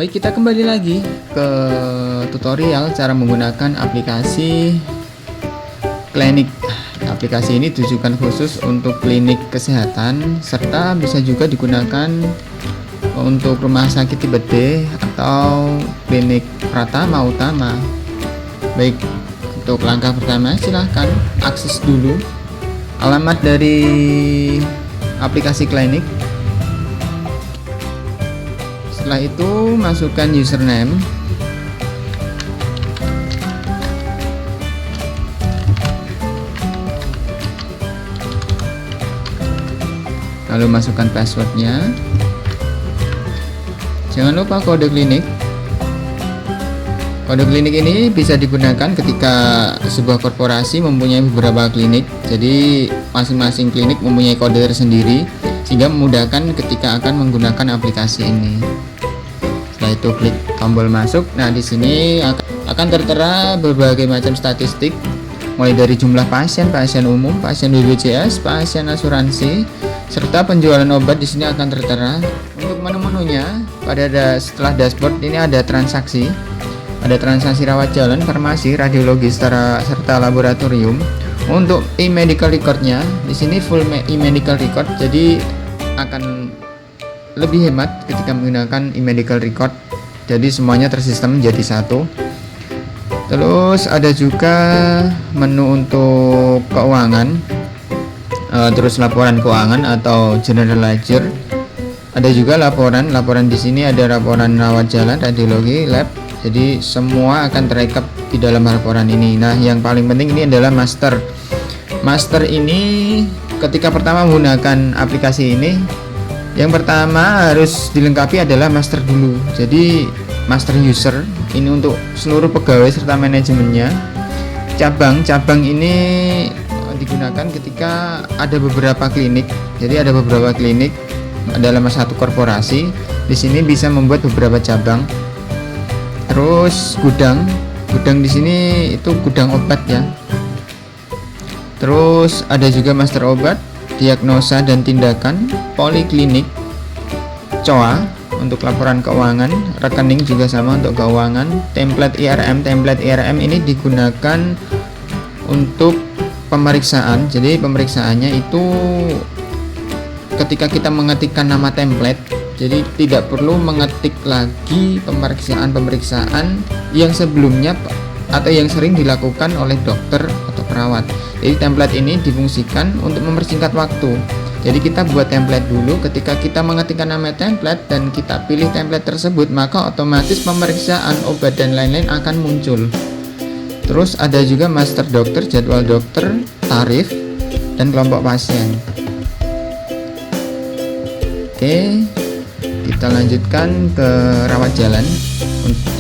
Baik, kita kembali lagi ke tutorial cara menggunakan aplikasi Klinik. Aplikasi ini ditujukan khusus untuk klinik kesehatan serta bisa juga digunakan untuk rumah sakit tipe D atau klinik Pratama Utama. Baik, untuk langkah pertama silahkan akses dulu alamat dari aplikasi Klinik. Setelah itu masukkan username, lalu masukkan passwordnya. Jangan lupa kode klinik. Kode klinik ini bisa digunakan ketika sebuah korporasi mempunyai beberapa klinik. Jadi masing-masing klinik mempunyai kode tersendiri sehingga memudahkan ketika akan menggunakan aplikasi ini. Setelah itu klik tombol masuk. Nah, di sini akan tertera berbagai macam statistik, mulai dari jumlah pasien, pasien umum, pasien BPJS, pasien asuransi, serta penjualan obat di sini akan tertera. Untuk menu-menunya, setelah dashboard ini ada transaksi, rawat jalan, farmasi, radiologi, serta laboratorium. Untuk e-medical recordnya, di sini full e-medical record, jadi akan lebih hemat ketika menggunakan e-medical record. Jadi semuanya tersistem menjadi satu. Terus ada juga menu untuk keuangan, terus laporan keuangan atau general ledger. Ada juga laporan di sini ada laporan rawat jalan, radiologi, lab. Jadi semua akan terekap di dalam laporan ini. Nah, yang paling penting ini adalah master. Master ini ketika pertama menggunakan aplikasi ini, yang pertama harus dilengkapi adalah master dulu. Jadi master user ini untuk seluruh pegawai serta manajemennya. Cabang ini digunakan ketika ada beberapa klinik. Jadi ada beberapa klinik dalam satu korporasi. Di sini bisa membuat beberapa cabang. Terus gudang di sini itu gudang obat ya. Terus ada juga master obat, diagnosa dan tindakan, poliklinik, COA untuk laporan keuangan, rekening juga sama untuk keuangan, template IRM ini digunakan untuk pemeriksaan. Jadi pemeriksaannya itu ketika kita mengetikkan nama template, jadi tidak perlu mengetik lagi pemeriksaan yang sebelumnya atau yang sering dilakukan oleh dokter atau perawat. Jadi template ini difungsikan untuk mempersingkat waktu. Jadi kita buat template dulu. Ketika kita mengetikkan nama template dan kita pilih template tersebut, maka otomatis pemeriksaan obat dan lain-lain akan muncul. Terus ada juga master dokter, jadwal dokter, tarif, dan kelompok pasien. Oke, kita lanjutkan ke rawat jalan.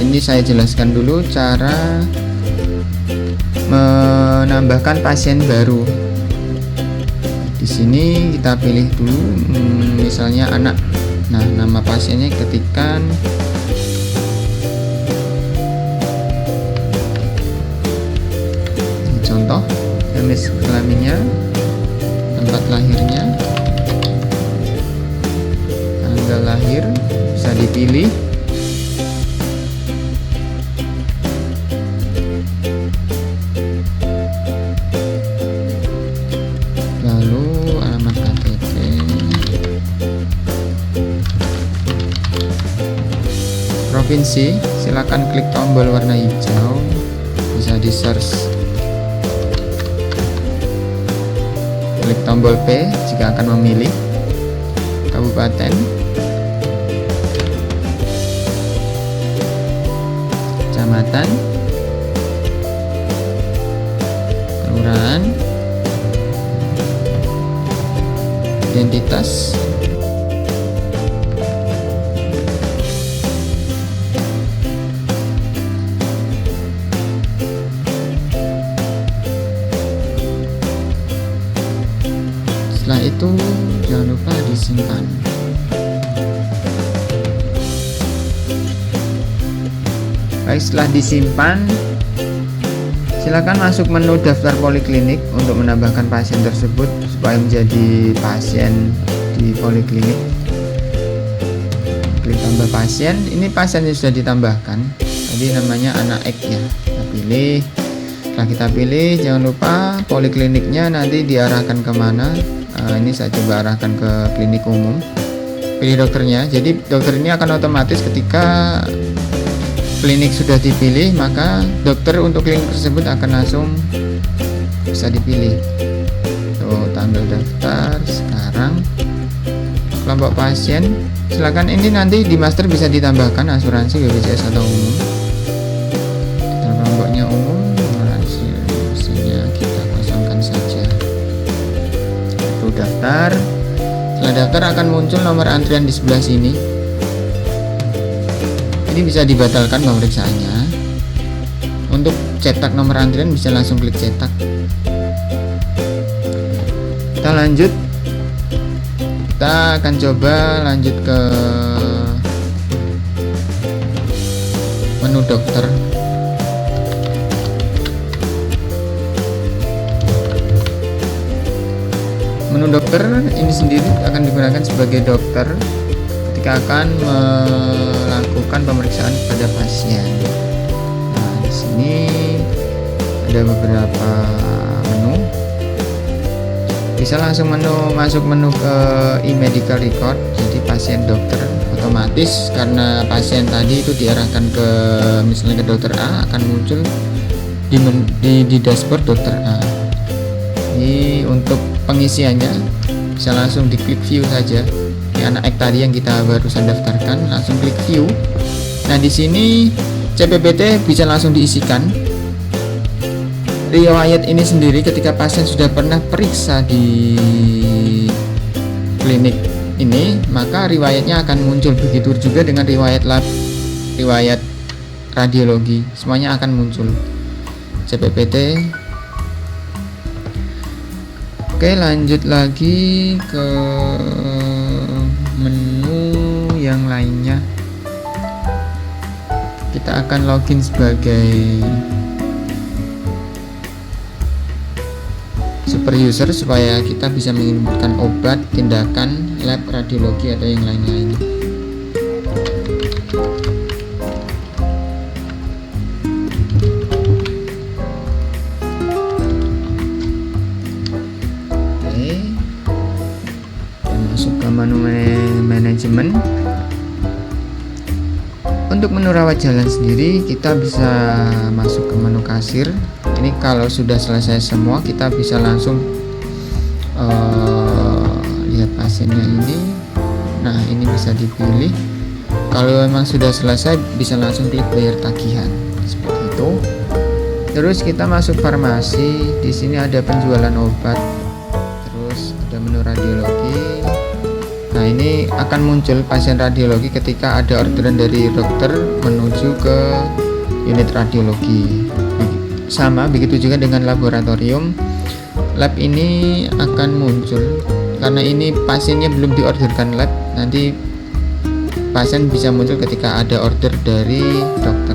Ini saya jelaskan dulu cara menambahkan pasien baru. Di sini kita pilih dulu misalnya anak. Nah, nama pasiennya ketikkan contoh, jenis kelaminnya, tempat lahirnya, tanggal lahir bisa dipilih. Provinsi, silakan klik tombol warna hijau, bisa di search. Klik tombol P jika akan memilih. Kabupaten, kecamatan, kelurahan, identitas, setelah itu jangan lupa disimpan. Baik, setelah disimpan silakan masuk menu daftar poliklinik untuk menambahkan pasien tersebut supaya menjadi pasien di poliklinik. Klik tambah pasien. Ini pasien yang sudah ditambahkan, tadi namanya anak X ya. Kita pilih. Setelah kita pilih, jangan lupa polikliniknya nanti diarahkan kemana. Ini saya coba arahkan ke klinik umum. Pilih dokternya. Jadi dokter ini akan otomatis ketika klinik sudah dipilih, maka dokter untuk klinik tersebut akan langsung bisa dipilih. Tuh, tampil daftar sekarang. Kelompok pasien, silakan ini nanti di master bisa ditambahkan asuransi BPJS atau umum. Kelompoknya umum, hasilnya kita kosongkan saja. Itu daftar. Setelah daftar akan muncul nomor antrian di sebelah sini. Ini bisa dibatalkan pemeriksaannya. Untuk cetak nomor antrian bisa langsung klik cetak. Kita lanjut. Kita akan coba lanjut ke menu dokter. Menu dokter ini sendiri akan digunakan sebagai dokter ketika akan melakukan pemeriksaan pada pasien. Nah, di sini ada beberapa menu. Bisa langsung masuk menu ke e-medical record. Jadi pasien dokter otomatis karena pasien tadi itu diarahkan ke misalnya ke dokter A, akan muncul di dashboard dokter A. Ini untuk pengisiannya bisa langsung diklik view saja. Ini anak X tadi yang kita barusan daftarkan, langsung klik view. Nah, di sini CPPT bisa langsung diisikan. Riwayat ini sendiri ketika pasien sudah pernah periksa di klinik ini, maka riwayatnya akan muncul. Begitu juga dengan riwayat lab, riwayat radiologi, semuanya akan muncul. CPPT. Oke, lanjut lagi ke menu yang lainnya. Kita akan login sebagai super user supaya kita bisa menginputkan obat, tindakan, lab, radiologi atau yang lain-lain. Oke, kita masuk ke menu manajemen. Untuk menu rawat jalan sendiri kita bisa masuk ke menu kasir. Ini kalau sudah selesai semua kita bisa langsung lihat pasiennya ini. Nah, ini bisa dipilih. Kalau memang sudah selesai bisa langsung klik bayar tagihan seperti itu. Terus kita masuk farmasi. Di sini ada penjualan obat. Terus ada menu radiologi. Nah, ini akan muncul pasien radiologi ketika ada orderan dari dokter menuju ke unit radiologi. Sama begitu juga dengan laboratorium. Lab ini akan muncul karena ini pasiennya belum diorderkan lab. Nanti pasien bisa muncul ketika ada order dari dokter.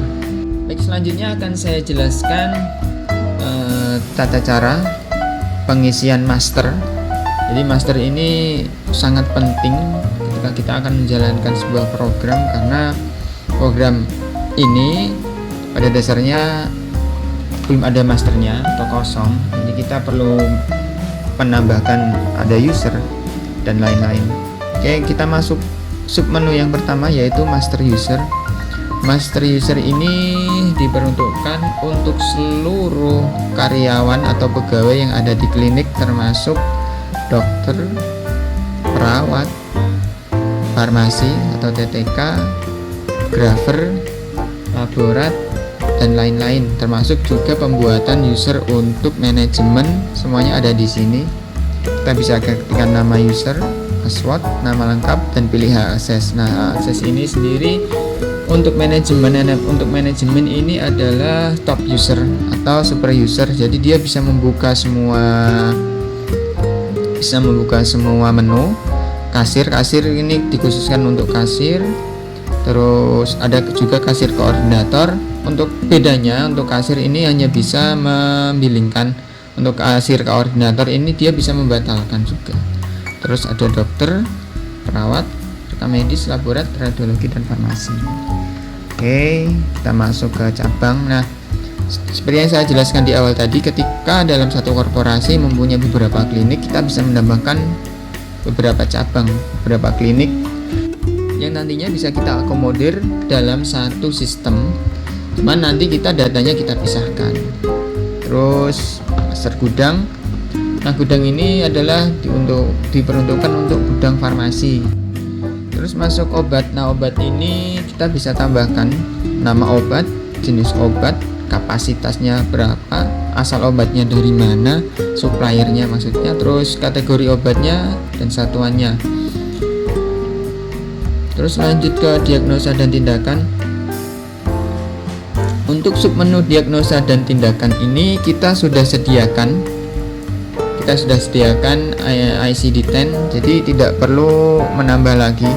Baik, selanjutnya akan saya jelaskan tata cara pengisian master. Jadi master ini sangat penting ketika kita akan menjalankan sebuah program, karena program ini pada dasarnya belum ada masternya atau kosong, jadi kita perlu menambahkan ada user dan lain-lain. Oke, kita masuk sub menu yang pertama yaitu master user. Master user ini diperuntukkan untuk seluruh karyawan atau pegawai yang ada di klinik, termasuk dokter, perawat, farmasi atau TTK, grafer, laborat, dan lain-lain, termasuk juga pembuatan user untuk manajemen. Semuanya ada di sini. Kita bisa ketikkan nama user, password, nama lengkap, dan pilih hak akses. Nah, akses ini sendiri untuk manajemen. Untuk manajemen ini adalah top user atau super user. Jadi dia bisa membuka semua menu. Kasir ini dikhususkan untuk kasir. Terus ada juga kasir koordinator. Untuk bedanya, untuk kasir ini hanya bisa membilingkan. Untuk kasir koordinator ini dia bisa membatalkan juga. Terus ada dokter, perawat, rekam medis, laborat, radiologi, dan farmasi. Oke, kita masuk ke cabang. Nah, seperti yang saya jelaskan di awal tadi, ketika dalam satu korporasi mempunyai beberapa klinik, kita bisa menambahkan beberapa cabang, beberapa klinik yang nantinya bisa kita akomodir dalam satu sistem. Cuman nanti datanya kita pisahkan. Terus master gudang. Nah, gudang ini adalah diperuntukkan untuk gudang farmasi. Terus masuk obat. Nah, obat ini kita bisa tambahkan nama obat, jenis obat, kapasitasnya berapa, asal obatnya dari mana, suppliernya maksudnya, terus kategori obatnya dan satuannya. Terus lanjut ke diagnosa dan tindakan. Untuk submenu diagnosa dan tindakan ini kita sudah sediakan ICD-10, jadi tidak perlu menambah lagi.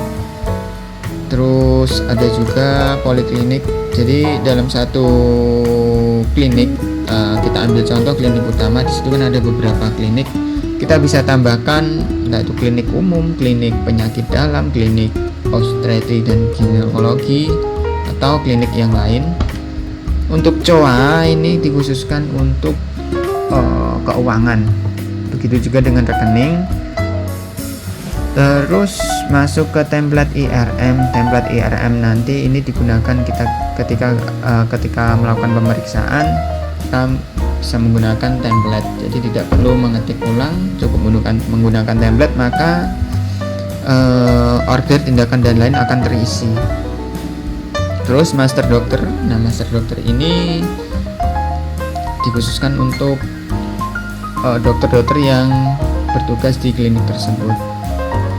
Terus ada juga poliklinik. Jadi dalam satu klinik, kita ambil contoh klinik utama, di situ kan ada beberapa klinik. Kita bisa tambahkan entah itu klinik umum, klinik penyakit dalam, klinik obstetri dan ginekologi, atau klinik yang lain. Untuk COA ini dikhususkan untuk keuangan. Begitu juga dengan rekening. Terus masuk ke template IRM. Template IRM nanti ini digunakan kita ketika melakukan pemeriksaan, kita bisa menggunakan template. Jadi tidak perlu mengetik ulang, cukup menggunakan template, maka order, tindakan dan lain akan terisi. Terus master dokter. Nah, master dokter ini dikhususkan untuk dokter-dokter yang bertugas di klinik tersebut.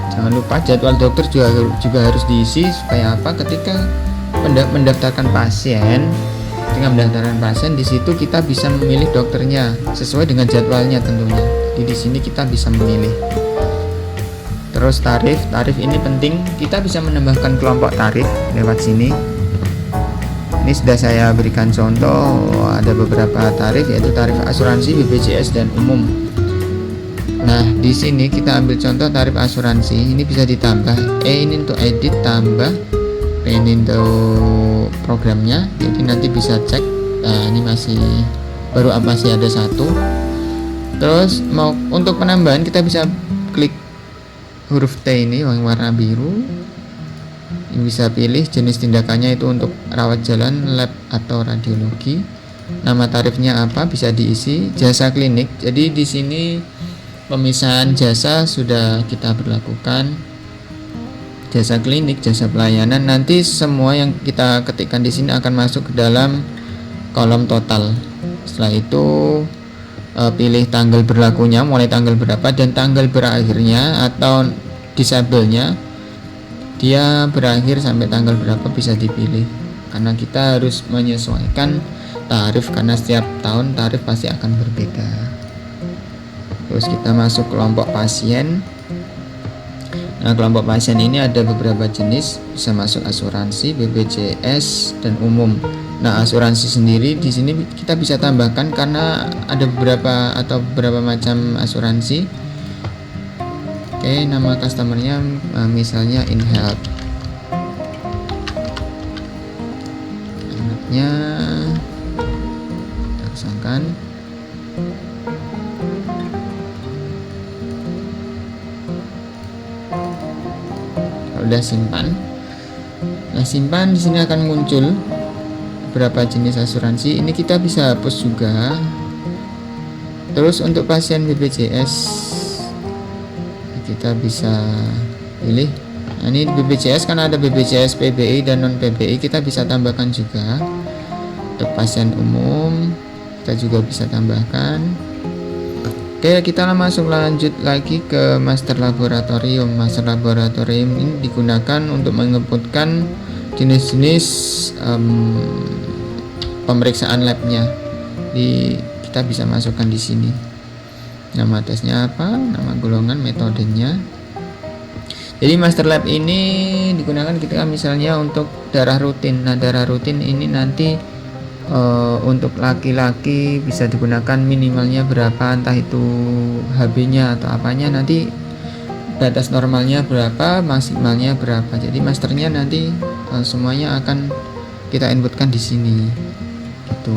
Jangan lupa jadwal dokter juga harus diisi, supaya apa? Ketika mendaftarkan pasien, di situ kita bisa memilih dokternya sesuai dengan jadwalnya tentunya. Jadi di sini kita bisa memilih. Terus tarif ini penting, kita bisa menambahkan kelompok tarif lewat sini. Ini sudah saya berikan contoh, ada beberapa tarif, yaitu tarif asuransi, BPJS, dan umum. Nah, di sini kita ambil contoh tarif asuransi. Ini bisa ditambah. Ini untuk edit, tambah. Ini untuk programnya. Jadi nanti bisa cek. Nah, ini masih ada satu. Terus untuk penambahan kita bisa klik huruf T ini yang warna biru. Ini bisa pilih jenis tindakannya itu untuk rawat jalan, lab, atau radiologi. Nama tarifnya apa bisa diisi. Jasa klinik. Jadi di sini pemisahan jasa sudah kita berlakukan. Jasa klinik, jasa pelayanan, nanti semua yang kita ketikkan di sini akan masuk ke dalam kolom total. Setelah itu pilih tanggal berlakunya, mulai tanggal berapa, dan tanggal berakhirnya atau disabelnya, dia berakhir sampai tanggal berapa bisa dipilih. Karena kita harus menyesuaikan tarif, karena setiap tahun tarif pasti akan berbeda. Terus kita masuk kelompok pasien. Nah, kelompok pasien ini ada beberapa jenis, bisa masuk asuransi, BPJS, dan umum. Nah, asuransi sendiri di sini kita bisa tambahkan karena ada beberapa macam asuransi. Oke, nama customernya misalnya InHealth. Anaknya kita pasangkan. Udah simpan. Nah, simpan, di sini akan muncul beberapa jenis asuransi. Ini kita bisa hapus juga. Terus untuk pasien BPJS kita bisa pilih. Nah, ini BPJS kan ada BPJS PBI dan non PBI, kita bisa tambahkan juga. Untuk pasien umum kita juga bisa tambahkan. Oke, kita lanjut lagi ke master laboratorium. Master laboratorium ini digunakan untuk menginputkan jenis-jenis pemeriksaan labnya. Kita bisa masukkan di sini. Nama tesnya apa, nama golongan, metodenya. Jadi master lab ini digunakan ketika misalnya untuk darah rutin. Nah, darah rutin ini nanti untuk laki-laki bisa digunakan minimalnya berapa, entah itu HB-nya atau apanya, nanti batas normalnya berapa, maksimalnya berapa. Jadi masternya nanti semuanya akan kita inputkan di sini. Gitu.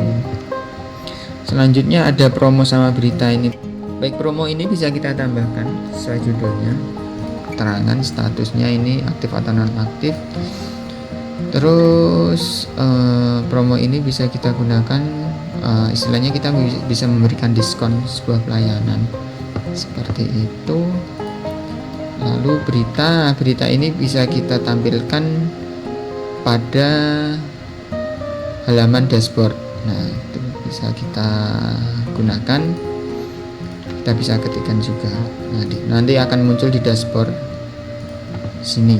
Selanjutnya ada promo sama berita ini. Baik, promo ini bisa kita tambahkan sesuai judulnya, keterangan statusnya ini aktif atau non aktif. Terus promo ini bisa kita gunakan, istilahnya kita bisa memberikan diskon sebuah pelayanan seperti itu. Lalu berita ini bisa kita tampilkan pada halaman dashboard. Nah, itu bisa kita gunakan, kita bisa ketikkan juga. Nanti akan muncul di dashboard sini.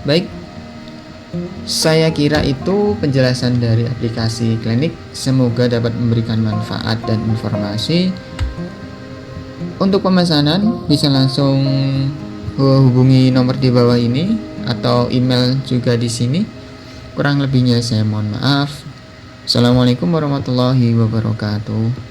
Baik, saya kira itu penjelasan dari aplikasi Klinik. Semoga dapat memberikan manfaat dan informasi. Untuk pemesanan bisa langsung hubungi nomor di bawah ini atau email juga di sini. Kurang lebihnya saya mohon maaf. Assalamualaikum warahmatullahi wabarakatuh.